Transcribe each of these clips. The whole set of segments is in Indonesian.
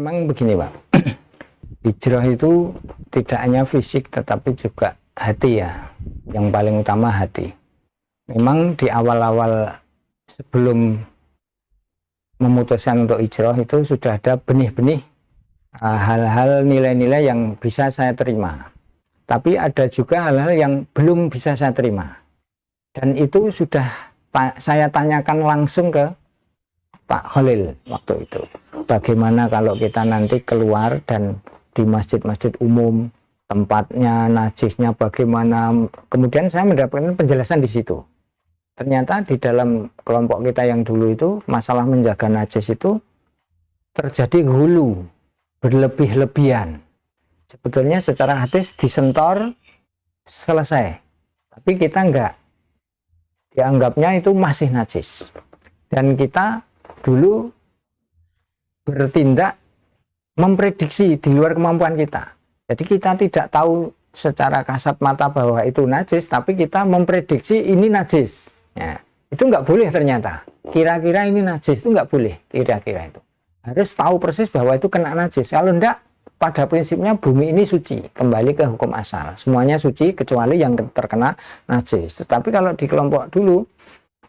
memang begini Pak, hijrah itu tidak hanya fisik tetapi juga hati ya, yang paling utama hati. Memang di awal-awal sebelum memutuskan untuk hijrah itu sudah ada benih-benih hal-hal nilai-nilai yang bisa saya terima. Tapi ada juga hal-hal yang belum bisa saya terima. Dan itu sudah saya tanyakan langsung ke Pak Khalil waktu itu. Bagaimana kalau kita nanti keluar dan di masjid-masjid umum, tempatnya, najisnya bagaimana. Kemudian saya mendapatkan penjelasan di situ. Ternyata di dalam kelompok kita yang dulu itu, masalah menjaga najis itu terjadi hulu, berlebih-lebihan. Sebetulnya secara hadis disentor, selesai. Tapi kita enggak. Dianggapnya itu masih najis. Dan kita dulu bertindak memprediksi di luar kemampuan kita. Jadi kita tidak tahu secara kasat mata bahwa itu najis, tapi kita memprediksi ini najis. Ya, itu nggak boleh ternyata. Kira-kira ini najis itu nggak boleh. Kira-kira itu harus tahu persis bahwa itu kena najis. Kalau enggak, pada prinsipnya bumi ini suci. Kembali ke hukum asal. Semuanya suci kecuali yang terkena najis. Tetapi kalau di kelompok dulu,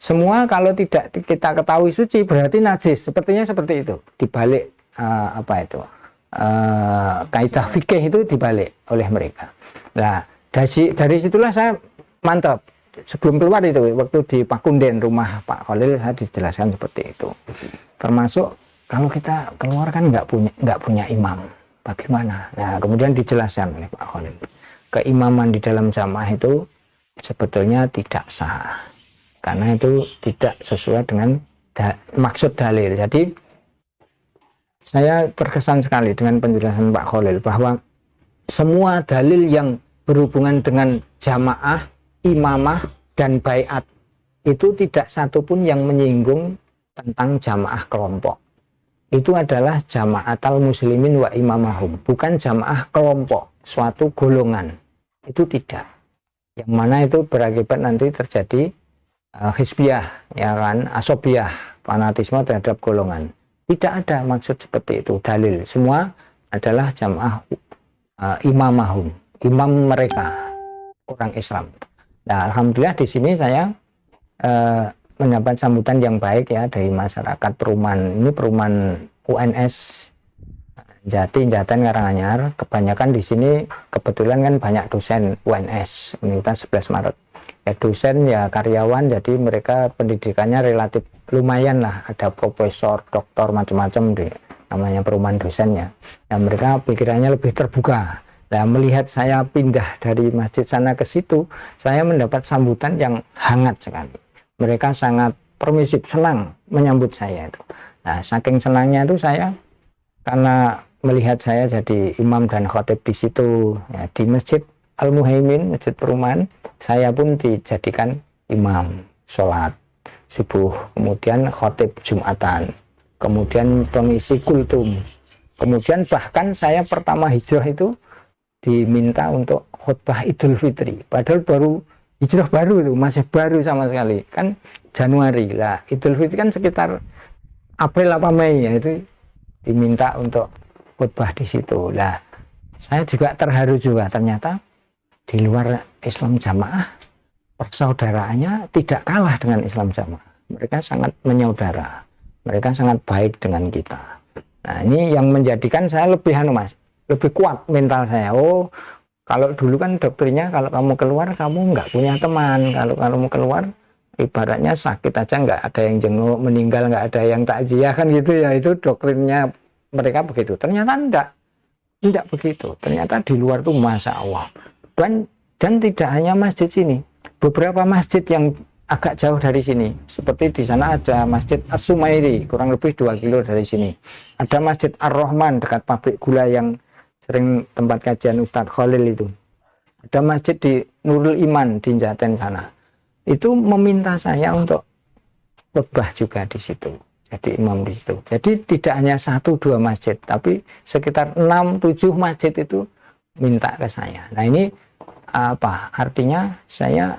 semua kalau tidak kita ketahui suci berarti najis. Sepertinya seperti itu. Dibalik kaidah fikih itu dibalik oleh mereka. Nah, dari situlah saya mantap. Sebelum keluar itu, waktu di Pakunden rumah Pak Khalil, saya dijelaskan seperti itu. Termasuk kalau kita keluar kan nggak punya imam, bagaimana? Nah, kemudian dijelaskan oleh Pak Khalil, keimaman di dalam jamaah itu sebetulnya tidak sah, karena itu tidak sesuai dengan maksud dalil. Jadi saya terkesan sekali dengan penjelasan Pak Khalil bahwa semua dalil yang berhubungan dengan jamaah, imamah, dan baiat itu tidak satupun yang menyinggung tentang jamaah kelompok. Itu adalah jamaatal muslimin wa imamahum, bukan jamaah kelompok, suatu golongan. Itu tidak. Yang mana itu berakibat nanti terjadi hizbiyah, ya kan, asobiyah, fanatisme terhadap golongan. Tidak ada maksud seperti itu dalil. Semua adalah jamaah imamahum, imam mereka, orang Islam. Nah, alhamdulillah di sini saya mendapat sambutan yang baik ya dari masyarakat perumahan. Ini perumahan UNS Jatin Karanganyar. Kebanyakan di sini kebetulan kan banyak dosen UNS, Universitas 11 Maret. Ya dosen ya karyawan, jadi mereka pendidikannya relatif lumayan lah. Ada profesor, doktor, macam-macam di namanya perumahan dosennya. Ya mereka pikirannya lebih terbuka. Nah, melihat saya pindah dari masjid sana ke situ, saya mendapat sambutan yang hangat sekali. Mereka sangat permisif, senang menyambut saya itu. Nah, saking senangnya itu saya, karena melihat saya jadi imam dan khotib di situ, ya, di Masjid Al-Muhaimin, masjid perumahan, saya pun dijadikan imam, sholat subuh, kemudian khotib Jumatan, kemudian pengisi kultum, kemudian bahkan saya pertama hijrah itu diminta untuk khutbah Idul Fitri, padahal baru hijrah baru itu, masih baru sama sekali, kan Januari lah. Idul Fitri kan sekitar April apa Mei ya, itu diminta untuk khutbah di situ. Lah, saya juga terharu juga, ternyata di luar Islam jamaah persaudaraannya tidak kalah dengan Islam jamaah. Mereka sangat menyaudara, mereka sangat baik dengan kita. Nah, ini yang menjadikan saya lebih lebih kuat mental saya. Oh, kalau dulu kan doktrinnya kalau kamu keluar kamu nggak punya teman, kalau kamu keluar ibaratnya sakit aja nggak ada yang jenguk, meninggal nggak ada yang takziah kan gitu ya. Itu doktrinnya mereka begitu. Ternyata enggak begitu. Ternyata di luar tuh masya Allah. Dan tidak hanya masjid sini, beberapa masjid yang agak jauh dari sini, seperti di sana ada Masjid As-Sumairi, kurang lebih 2 kilo dari sini. Ada Masjid Ar-Rahman dekat pabrik gula yang sering tempat kajian Ustadz Khalil itu. Ada masjid di Nurul Iman di Jaten sana. Itu meminta saya untuk khutbah juga di situ. Jadi imam di situ. Jadi tidak hanya 1-2 masjid, tapi sekitar 6-7 masjid itu minta ke saya. Nah, ini apa? Artinya saya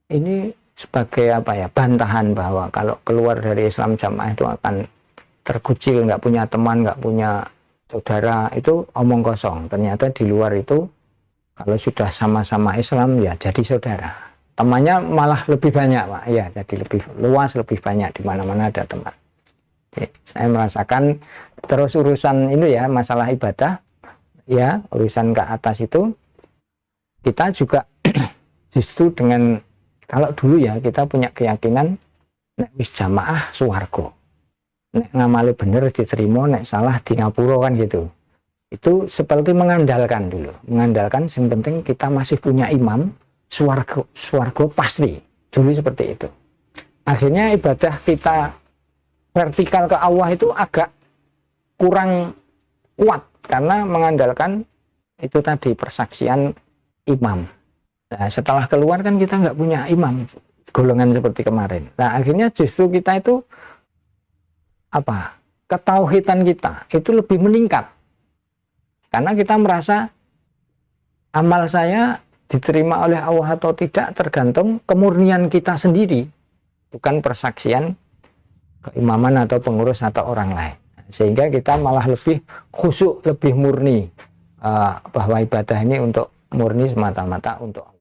ini sebagai bantahan bahwa kalau keluar dari Islam jamaah itu akan terkucil, nggak punya teman, nggak punya saudara itu omong kosong. Ternyata di luar itu kalau sudah sama-sama Islam ya jadi saudara. Temannya malah lebih banyak, Pak. Ya, jadi lebih luas, lebih banyak, di mana-mana ada teman. Jadi, saya merasakan terus urusan ini ya, masalah ibadah ya, urusan ke atas itu kita juga justru dengan, kalau dulu ya kita punya keyakinan nek wis jamaah swarga, nek ngamali bener diterima, nek salah di ngapura kan gitu. Itu seperti mengandalkan dulu, mengandalkan yang penting kita masih punya imam, swarga pasti, dulu seperti itu. Akhirnya ibadah kita vertikal ke Allah itu agak kurang kuat karena mengandalkan itu tadi persaksian imam. Nah, setelah keluar kan kita nggak punya imam golongan seperti kemarin. Nah, akhirnya justru kita itu apa? Ketauhidan kita itu lebih meningkat. Karena kita merasa amal saya diterima oleh Allah atau tidak tergantung kemurnian kita sendiri, bukan persaksian keimaman atau pengurus atau orang lain. Sehingga kita malah lebih khusyuk, lebih murni bahwa ibadah ini untuk murni semata-mata untuk